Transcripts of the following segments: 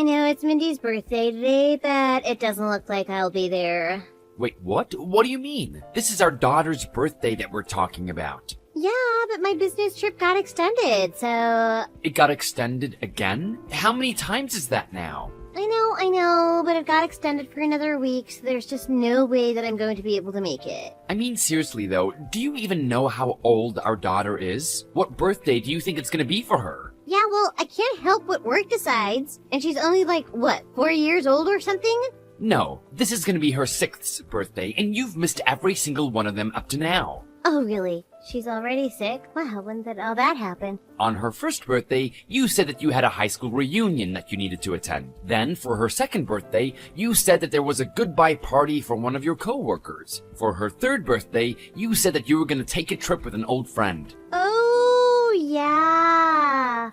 I know it's Mindy's birthday today, but it doesn't look like I'll be there. Wait, what? What do you mean? This is our daughter's birthday that we're talking about. Yeah, but my business trip got extended, so... It got extended again? How many times is that now? I know, but it got extended for another week, so there's just no way that I'm going to be able to make it. I mean, seriously though, do you even know how old our daughter is? What birthday do you think it's gonna be for her? Yeah, well, I can't help what work decides. And she's only like, what, 4 years old or something? No, this is gonna be her 6th birthday, and you've missed every single one of them up to now. Oh, really? She's already sick? Wow, when did all that happen? On her 1st birthday, you said that you had a high school reunion that you needed to attend. Then, for her 2nd birthday, you said that there was a goodbye party for one of your coworkers. For her 3rd birthday, you said that you were gonna take a trip with an old friend. Oh, yeah.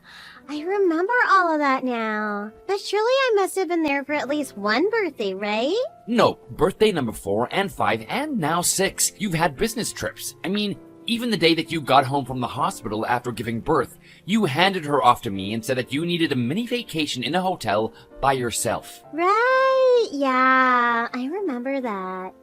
I remember all of that now. But surely I must have been there for at least one birthday, right? No, birthday number 4 and 5 and now 6, you've had business trips. I mean, even the day that you got home from the hospital after giving birth, you handed her off to me and said that you needed a mini vacation in a hotel by yourself. Right, yeah, I remember that.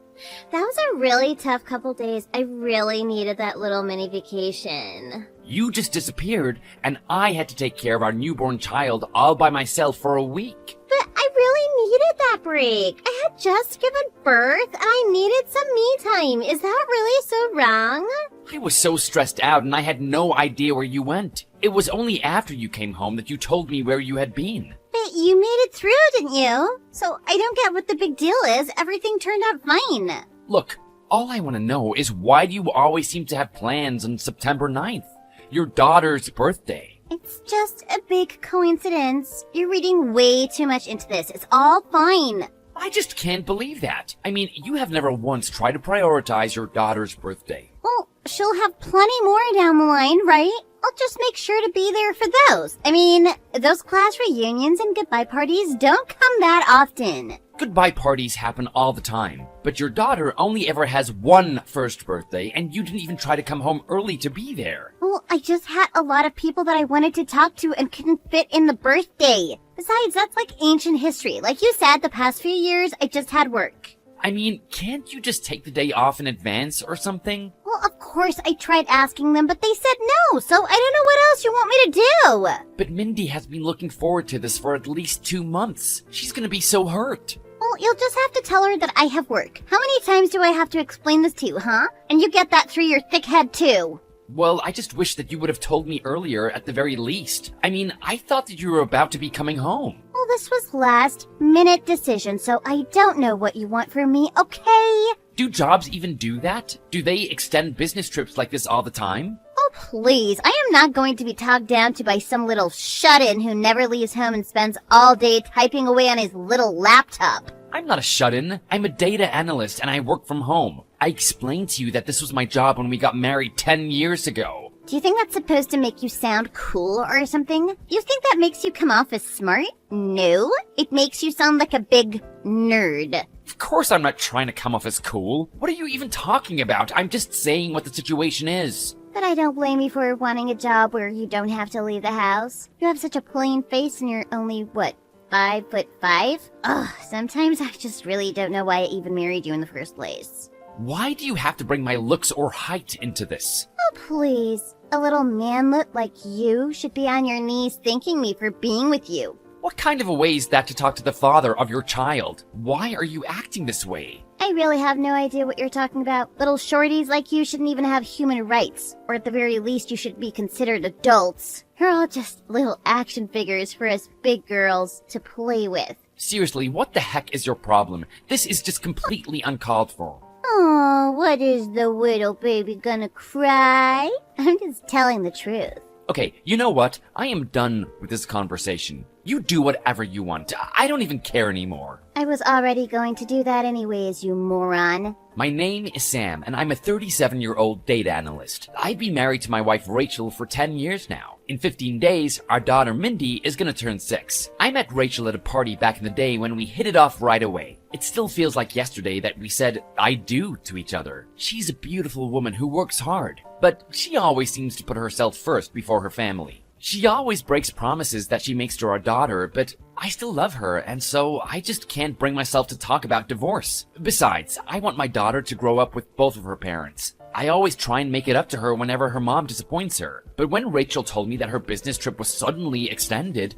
That was a really tough couple days. I really needed that little mini vacation. You just disappeared, and I had to take care of our newborn child all by myself for a week. But I really needed that break. I had just given birth, and I needed some me time. Is that really so wrong? I was so stressed out, and I had no idea where you went. It was only after you came home that you told me where you had been. But you made it through, didn't you? So I don't get what the big deal is. Everything turned out fine. Look, all I want to know is why do you always seem to have plans on September 9th? Your daughter's birthday. It's just a big coincidence. You're reading way too much into this. It's all fine. I just can't believe that. I mean, you have never once tried to prioritize your daughter's birthday. Well, she'll have plenty more down the line, right? I'll just make sure to be there for those. I mean, those class reunions and goodbye parties don't come that often. Goodbye parties happen all the time, but your daughter only ever has one first birthday, and you didn't even try to come home early to be there. Well, I just had a lot of people that I wanted to talk to and couldn't fit in the birthday. Besides, that's like ancient history. Like you said, the past few years, I just had work. I mean, can't you just take the day off in advance or something? Well, of course I tried asking them, but they said no, so I don't know what else you want me to do. But Mindy has been looking forward to this for at least 2 months. She's gonna be so hurt. Well, you'll just have to tell her that I have work. How many times do I have to explain this to you, huh? And you get that through your thick head, too. Well, I just wish that you would have told me earlier at the very least. I mean, I thought that you were about to be coming home. Well, this was last-minute decision, so I don't know what you want from me, okay? Do jobs even do that? Do they extend business trips like this all the time? Oh, please. I am not going to be talked down to by some little shut-in who never leaves home and spends all day typing away on his little laptop. I'm not a shut-in. I'm a data analyst and I work from home. I explained to you that this was my job when we got married 10 years ago. Do you think that's supposed to make you sound cool or something? You think that makes you come off as smart? No, it makes you sound like a big nerd. Of course I'm not trying to come off as cool. What are you even talking about? I'm just saying what the situation is. But I don't blame you for wanting a job where you don't have to leave the house. You have such a plain face and you're only, what, 5'5"? Ugh, sometimes I just really don't know why I even married you in the first place. Why do you have to bring my looks or height into this? Oh, please. A little manlet like you should be on your knees thanking me for being with you. What kind of a way is that to talk to the father of your child? Why are you acting this way? I really have no idea what you're talking about. Little shorties like you shouldn't even have human rights. Or at the very least, you should be considered adults. You're all just little action figures for us big girls to play with. Seriously, what the heck is your problem? This is just completely uncalled for. Oh, what is the little baby gonna cry? I'm just telling the truth. Okay, you know what? I am done with this conversation. You do whatever you want. I don't even care anymore. I was already going to do that anyways, you moron. My name is Sam, and I'm a 37-year-old data analyst. I've been married to my wife Rachel for 10 years now. In 15 days, our daughter Mindy is gonna turn 6. I met Rachel at a party back in the day when we hit it off right away. It still feels like yesterday that we said I do to each other. She's a beautiful woman who works hard, but she always seems to put herself first before her family. She always breaks promises that she makes to our daughter, but I still love her, and so I just can't bring myself to talk about divorce. Besides, I want my daughter to grow up with both of her parents. I always try and make it up to her whenever her mom disappoints her. But when Rachel told me that her business trip was suddenly extended,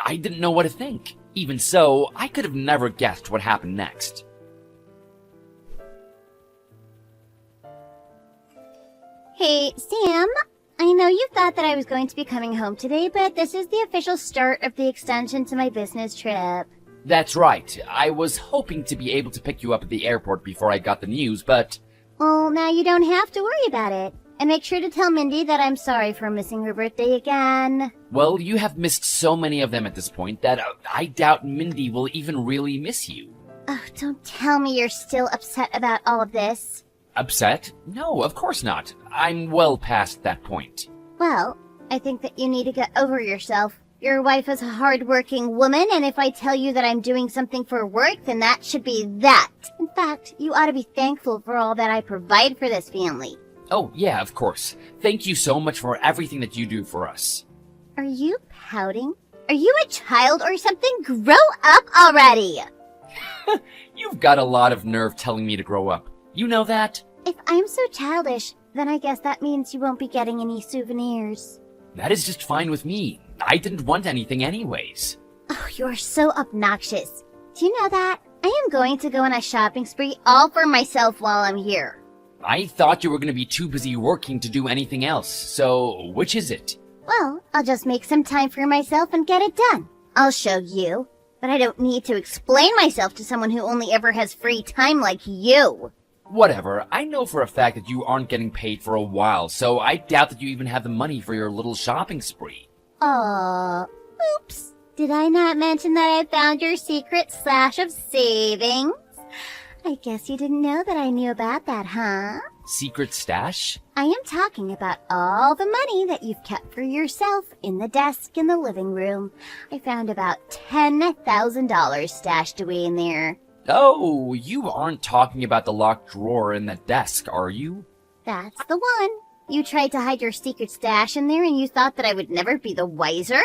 I didn't know what to think. Even so, I could have never guessed what happened next. Hey, Sam, I know you thought that I was going to be coming home today, but this is the official start of the extension to my business trip. That's right. I was hoping to be able to pick you up at the airport before I got the news, but... Well, now you don't have to worry about it. And make sure to tell Mindy that I'm sorry for missing her birthday again. Well, you have missed so many of them at this point that I doubt Mindy will even really miss you. Oh, don't tell me you're still upset about all of this. Upset? No, of course not. I'm well past that point. Well, I think that you need to get over yourself. Your wife is a hard-working woman, and if I tell you that I'm doing something for work, then that should be that. In fact, you ought to be thankful for all that I provide for this family. Oh, yeah, of course. Thank you so much for everything that you do for us. Are you pouting? Are you a child or something? Grow up already! You've got a lot of nerve telling me to grow up. You know that? If I'm so childish, then I guess that means you won't be getting any souvenirs. That is just fine with me. I didn't want anything anyways. Oh, you're so obnoxious. Do you know that? I am going to go on a shopping spree all for myself while I'm here. I thought you were going to be too busy working to do anything else, so which is it? Well, I'll just make some time for myself and get it done. I'll show you. But I don't need to explain myself to someone who only ever has free time like you. Whatever, I know for a fact that you aren't getting paid for a while, so I doubt that you even have the money for your little shopping spree. Oops. Did I not mention that I found your secret stash of savings? I guess you didn't know that I knew about that, huh? Secret stash? I am talking about all the money that you've kept for yourself in the desk in the living room. I found about $10,000 stashed away in there. Oh, you aren't talking about the locked drawer in the desk, are you? That's the one. You tried to hide your secret stash in there and you thought that I would never be the wiser?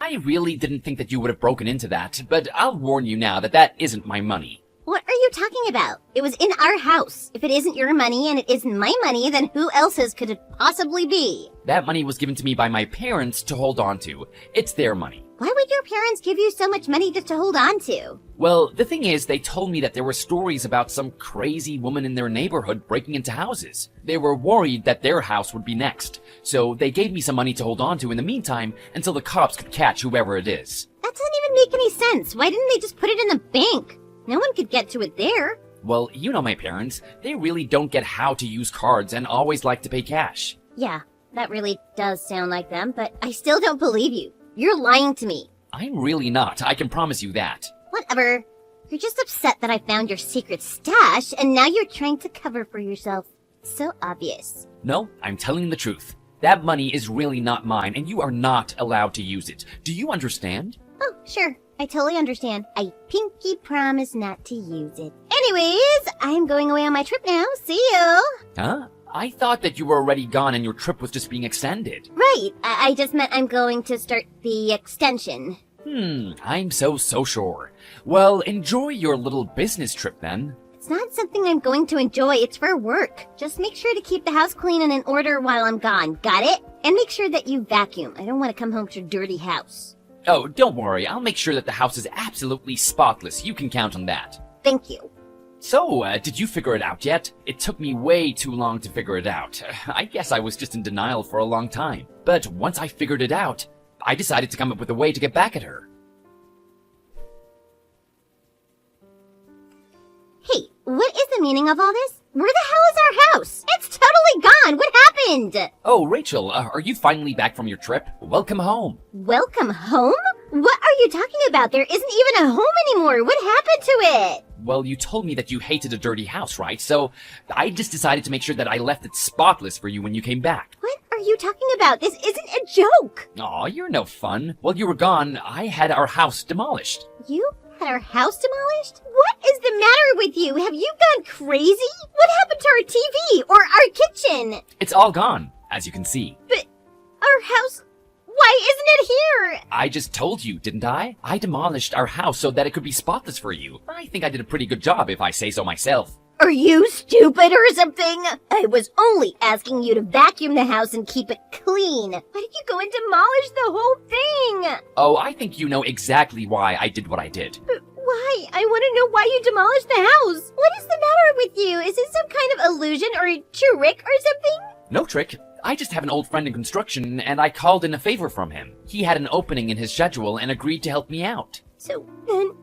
I really didn't think that you would have broken into that, but I'll warn you now that that isn't my money. What are you talking about? It was in our house. If it isn't your money and it isn't my money, then who else's could it possibly be? That money was given to me by my parents to hold on to. It's their money. Why would your parents give you so much money just to hold on to? Well, the thing is, they told me that there were stories about some crazy woman in their neighborhood breaking into houses. They were worried that their house would be next, so they gave me some money to hold on to in the meantime until the cops could catch whoever it is. That doesn't even make any sense. Why didn't they just put it in the bank? No one could get to it there. Well, you know my parents. They really don't get how to use cards and always like to pay cash. Yeah, that really does sound like them, but I still don't believe you. You're lying to me. I'm really not. I can promise you that. Whatever. You're just upset that I found your secret stash, and now you're trying to cover for yourself. So obvious. No, I'm telling the truth. That money is really not mine, and you are not allowed to use it. Do you understand? Oh, sure. I totally understand. I pinky promise not to use it. Anyways, I'm going away on my trip now. See you. Huh? I thought that you were already gone and your trip was just being extended. Right. I just meant I'm going to start the extension. I'm so sure. Well, enjoy your little business trip then. It's not something I'm going to enjoy. It's for work. Just make sure to keep the house clean and in order while I'm gone. Got it? And make sure that you vacuum. I don't want to come home to a dirty house. Oh, don't worry. I'll make sure that the house is absolutely spotless. You can count on that. Thank you. So, did you figure it out yet? It took me way too long to figure it out. I guess I was just in denial for a long time. But once I figured it out, I decided to come up with a way to get back at her. Hey, what is the meaning of all this? Where the hell is our house? It's totally gone! What happened? Oh, Rachel, are you finally back from your trip? Welcome home. Welcome home? What are you talking about? There isn't even a home anymore. What happened to it? Well, you told me that you hated a dirty house, right? So I just decided to make sure that I left it spotless for you when you came back. What are you talking about? This isn't a joke. Aw, you're no fun. While you were gone, I had our house demolished. You had our house demolished? What is the matter with you? Have you gone crazy? What happened to our TV or our kitchen? It's all gone, as you can see. But our house Why isn't it here? I just told you, didn't I? I demolished our house so that it could be spotless for you. I think I did a pretty good job if I say so myself. Are you stupid or something? I was only asking you to vacuum the house and keep it clean. Why did you go and demolish the whole thing? Oh, I think you know exactly why I did what I did. But why? I want to know why you demolished the house. What is the matter with you? Is this some kind of illusion or a trick or something? No trick. I just have an old friend in construction, and I called in a favor from him. He had an opening in his schedule and agreed to help me out. So then,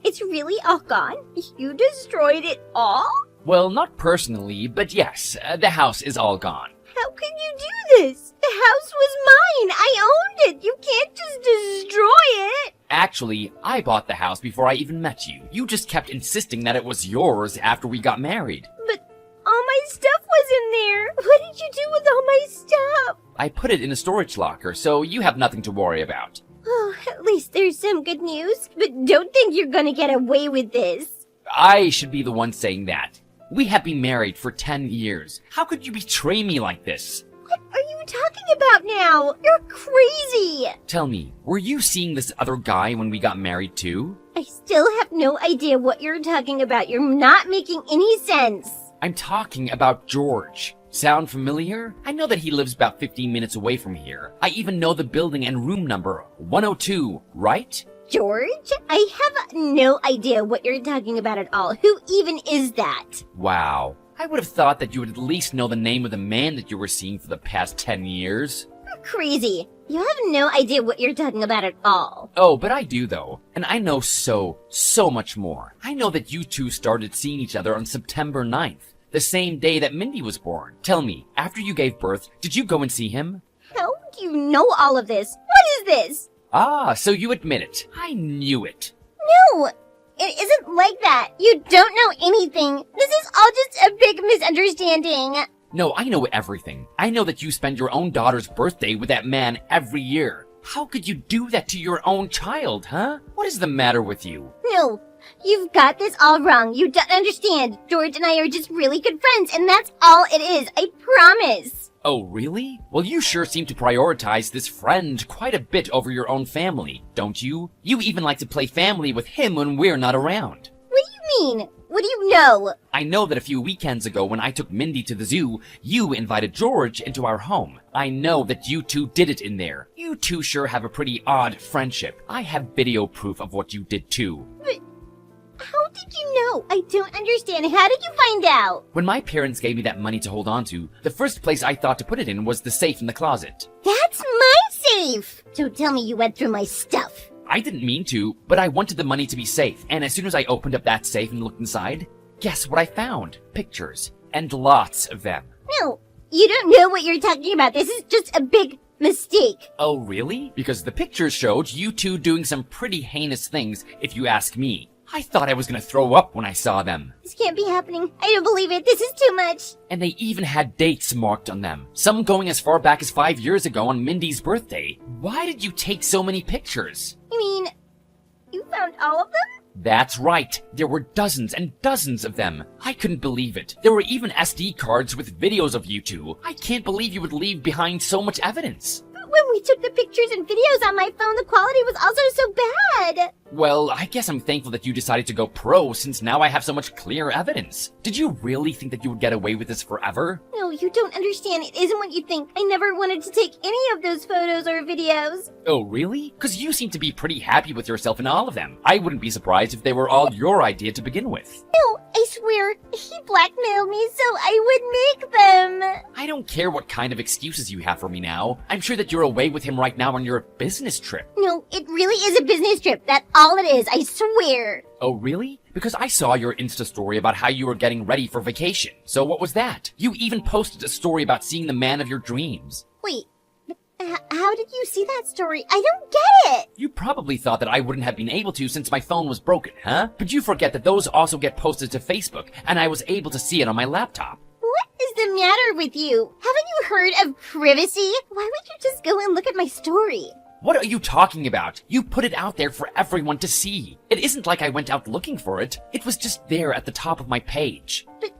it's really all gone? You destroyed it all? Well, not personally, but yes, the house is all gone. How could you do this? The house was mine. I owned it. You can't just destroy it. Actually, I bought the house before I even met you. You just kept insisting that it was yours after we got married. But all my stuff was in there. What did you do with all my stuff? I put it in a storage locker, so you have nothing to worry about. Oh, at least there's some good news. But don't think you're gonna get away with this. I should be the one saying that. We have been married for 10 years. How could you betray me like this? What are you talking about now? You're crazy. Tell me, were you seeing this other guy when we got married too? I still have no idea what you're talking about. You're not making any sense. I'm talking about George. Sound familiar? I know that he lives about 15 minutes away from here. I even know the building and room number, 102, right? George? I have no idea what you're talking about at all. Who even is that? Wow. I would have thought that you would at least know the name of the man that you were seeing for the past 10 years. You're crazy. You have no idea what you're talking about at all. Oh, but I do though. And I know so much more. I know that you two started seeing each other on September 9th, the same day that Mindy was born. Tell me, after you gave birth, did you go and see him? How do you know all of this? What is this? Ah, so you admit it. I knew it. No, it isn't like that. You don't know anything. This is all just a big misunderstanding. No, I know everything. I know that you spend your own daughter's birthday with that man every year. How could you do that to your own child, huh? What is the matter with you? No, you've got this all wrong. You don't understand. George and I are just really good friends, and that's all it is. I promise. Oh, really? Well, you sure seem to prioritize this friend quite a bit over your own family, don't you? You even like to play family with him when we're not around. What do you mean? What do you know? I know that a few weekends ago when I took Mindy to the zoo, you invited George into our home. I know that you two did it in there. You two sure have a pretty odd friendship. I have video proof of what you did too. But how did you know? I don't understand. How did you find out? When my parents gave me that money to hold on to, the first place I thought to put it in was the safe in the closet. That's my safe! Don't tell me you went through my stuff. I didn't mean to, but I wanted the money to be safe, and as soon as I opened up that safe and looked inside, guess what I found? Pictures. And lots of them. No, you don't know what you're talking about. This is just a big mistake. Oh, really? Because the pictures showed you two doing some pretty heinous things, if you ask me. I thought I was gonna throw up when I saw them. This can't be happening. I don't believe it. This is too much. And they even had dates marked on them. Some going as far back as 5 years ago on Mindy's birthday. Why did you take so many pictures? You mean, you found all of them? That's right. There were dozens and dozens of them. I couldn't believe it. There were even SD cards with videos of you two. I can't believe you would leave behind so much evidence. But when we took the pictures and videos on my phone, the quality was also so bad. Well, I guess I'm thankful that you decided to go pro since now I have so much clear evidence. Did you really think that you would get away with this forever? No, you don't understand. It isn't what you think. I never wanted to take any of those photos or videos. Oh, really? Because you seem to be pretty happy with yourself in all of them. I wouldn't be surprised if they were all your idea to begin with. No, I swear, he blackmailed me so I would make them. I don't care what kind of excuses you have for me now. I'm sure that you're away with him right now on your business trip. No, it really is a business trip. That's all it is, I swear. Oh, really? Because I saw your Insta story about how you were getting ready for vacation. So what was that? You even posted a story about seeing the man of your dreams. Wait, but how did you see that story? I don't get it. You probably thought that I wouldn't have been able to since my phone was broken, huh? But you forget that those also get posted to Facebook, and I was able to see it on my laptop. What is the matter with you? Haven't you heard of privacy? Why would you just go and look at my story? What are you talking about? You put it out there for everyone to see. It isn't like I went out looking for it. It was just there at the top of my page. But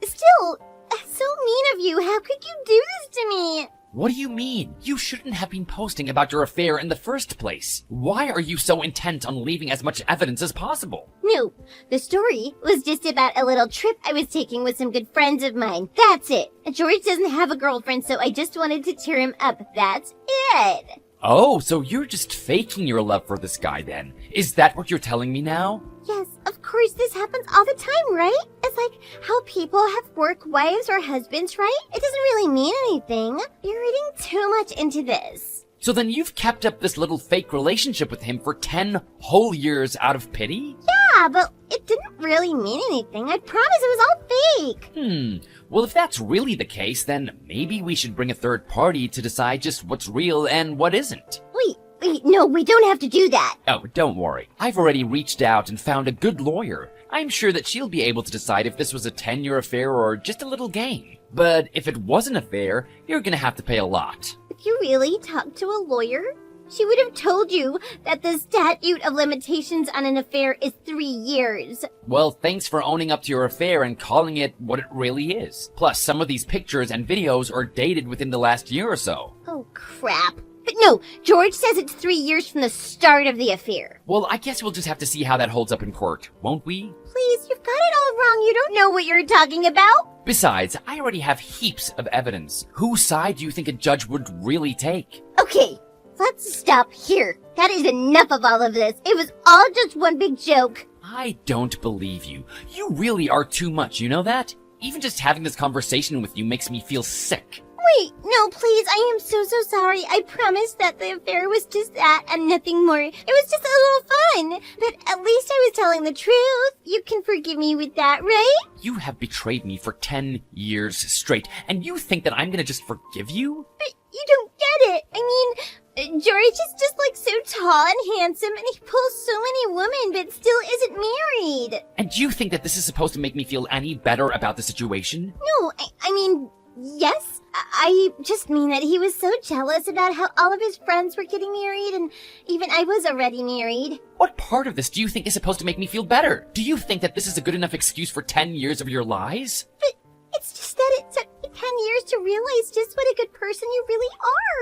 still, that's so mean of you. How could you do this to me? What do you mean? You shouldn't have been posting about your affair in the first place. Why are you so intent on leaving as much evidence as possible? No, the story was just about a little trip I was taking with some good friends of mine. That's it. George doesn't have a girlfriend, so I just wanted to cheer him up. That's it. Oh, so you're just faking your love for this guy then. Is that what you're telling me now? Yes, of course, this happens all the time, right? It's like how people have work wives or husbands, right? It doesn't really mean anything. You're reading too much into this. So then you've kept up this little fake relationship with him for 10 whole years out of pity? Yeah, but it didn't really mean anything. I promise it was all fake. Well, if that's really the case, then maybe we should bring a third party to decide just what's real and what isn't. Wait, no, we don't have to do that. Oh, don't worry. I've already reached out and found a good lawyer. I'm sure that she'll be able to decide if this was a 10-year affair or just a little game. But if it was an affair, you're gonna have to pay a lot. If you really talked to a lawyer, she would have told you that the statute of limitations on an affair is 3 years. Well, thanks for owning up to your affair and calling it what it really is. Plus, some of these pictures and videos are dated within the last year or so. Oh, crap. But no, George says it's 3 years from the start of the affair. Well, I guess we'll just have to see how that holds up in court, won't we? Please, you've got it all wrong. You don't know what you're talking about. Besides, I already have heaps of evidence. Whose side do you think a judge would really take? Okay, let's stop here. That is enough of all of this. It was all just one big joke. I don't believe you. You really are too much, you know that? Even just having this conversation with you makes me feel sick. Wait, no, please, I am so sorry. I promise that the affair was just that and nothing more. It was just a little fun. But at least I was telling the truth. You can forgive me with that, right? You have betrayed me for 10 years straight, and you think that I'm gonna just forgive you? But you don't get it. I mean, George is just like so tall and handsome and he pulls so many women but still isn't married. And you think that this is supposed to make me feel any better about the situation? No, I mean, yes. I just mean that he was so jealous about how all of his friends were getting married and even I was already married. What part of this do you think is supposed to make me feel better? Do you think that this is a good enough excuse for 10 years of your lies? But it's just that it took me 10 years to realize just what a good person you really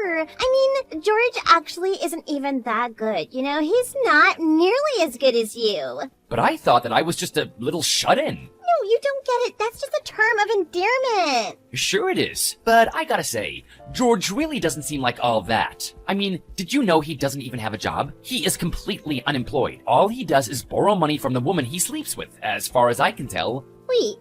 are. I mean, George actually isn't even that good, you know? He's not nearly as good as you. But I thought that I was just a little shut-in. No, you don't get it. That's just a term of endearment. Sure it is, but I gotta say, George really doesn't seem like all that. I mean, did you know he doesn't even have a job? He is completely unemployed. All he does is borrow money from the woman he sleeps with, as far as I can tell. Wait,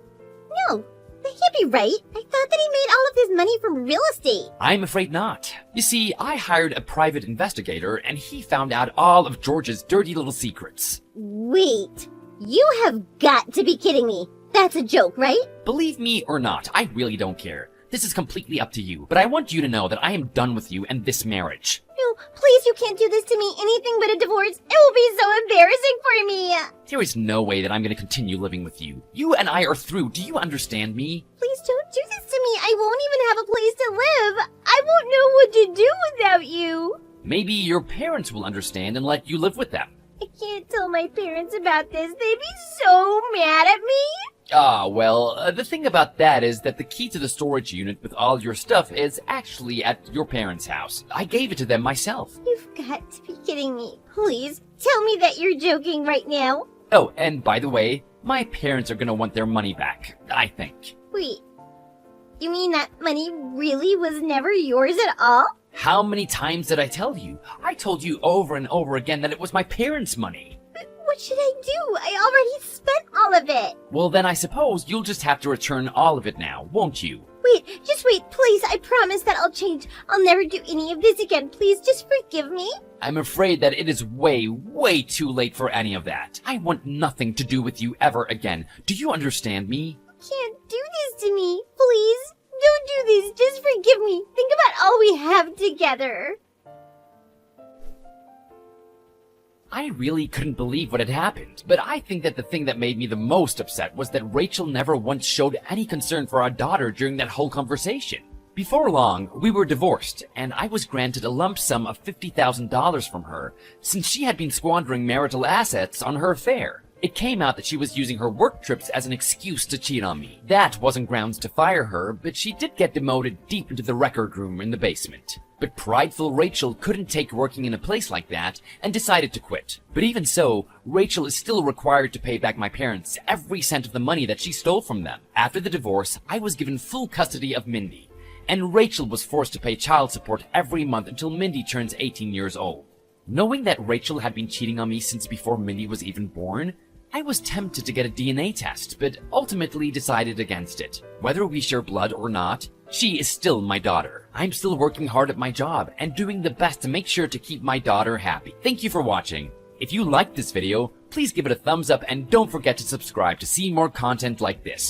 no, that can't be right. I thought that he made all of his money from real estate. I'm afraid not. You see, I hired a private investigator, and he found out all of George's dirty little secrets. Wait, you have got to be kidding me. That's a joke, right? Believe me or not, I really don't care. This is completely up to you, but I want you to know that I am done with you and this marriage. No, please, you can't do this to me. Anything but a divorce. It will be so embarrassing for me. There is no way that I'm going to continue living with you. You and I are through. Do you understand me? Please don't do this to me. I won't even have a place to live. I won't know what to do without you. Maybe your parents will understand and let you live with them. I can't tell my parents about this. They'd be so mad at me. Well, the thing about that is that the key to the storage unit with all your stuff is actually at your parents' house. I gave it to them myself. You've got to be kidding me. Please, tell me that you're joking right now. Oh, and by the way, my parents are gonna want their money back, I think. Wait, you mean that money really was never yours at all? How many times did I tell you? I told you over and over again that it was my parents' money. What should I do? I already spent all of it. Well, then I suppose you'll just have to return all of it now, won't you? Wait, just wait, please. I promise that I'll change. I'll never do any of this again. Please, just forgive me. I'm afraid that it is way too late for any of that. I want nothing to do with you ever again. Do you understand me? Can't do this to me. Please, don't do this. Just forgive me. Think about all we have together. I really couldn't believe what had happened, but I think that the thing that made me the most upset was that Rachel never once showed any concern for our daughter during that whole conversation. Before long, we were divorced, and I was granted a lump sum of $50,000 from her, since she had been squandering marital assets on her affair. It came out that she was using her work trips as an excuse to cheat on me. That wasn't grounds to fire her, but she did get demoted deep into the record room in the basement. But prideful Rachel couldn't take working in a place like that and decided to quit. But even so, Rachel is still required to pay back my parents every cent of the money that she stole from them. After the divorce, I was given full custody of Mindy, and Rachel was forced to pay child support every month until Mindy turns 18 years old. Knowing that Rachel had been cheating on me since before Mindy was even born, I was tempted to get a DNA test, but ultimately decided against it. Whether we share blood or not, she is still my daughter. I'm still working hard at my job and doing the best to make sure to keep my daughter happy. Thank you for watching. If you liked this video, please give it a thumbs up and don't forget to subscribe to see more content like this.